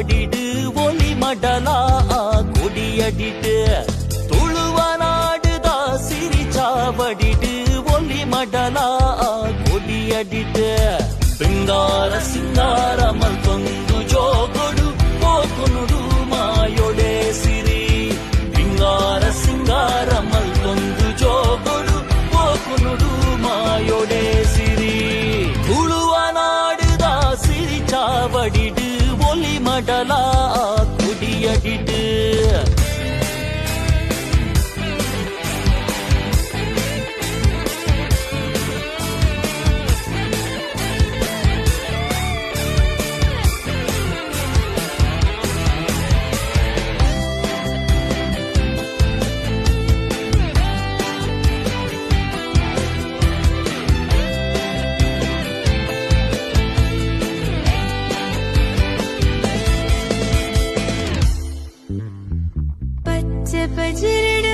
சிரிச்சாவடிடு ஒலி மடலா கொடியடிட்டு துளுவ நாடுதா சிரிச்சாவடிடு ஒலி மடலா கொடியடிட்டு பிங்கார ಸಿಂಗಾರಮಲ್ ತೊಂದು ಜೋಗೊಡು ಪೋಕುನುಡು ಮಾಯೊಡೆ ಸಿರಿ ಬಿಂಗಾರ ಸಿಂಗಾರಮಲ್ ತೊಂದು ಜೋಗೊಡು ಪೋಕುನುಡು ಮಾಯೊಡೆ ಸಿರಿ ತುಳುವ ನಾಡುದ ಸಿರಿಚಾವಡಿಡು ಒಲಿ ಮಡಲ ಕುಡಿಯಡಿಡು பச்சை பஜிரட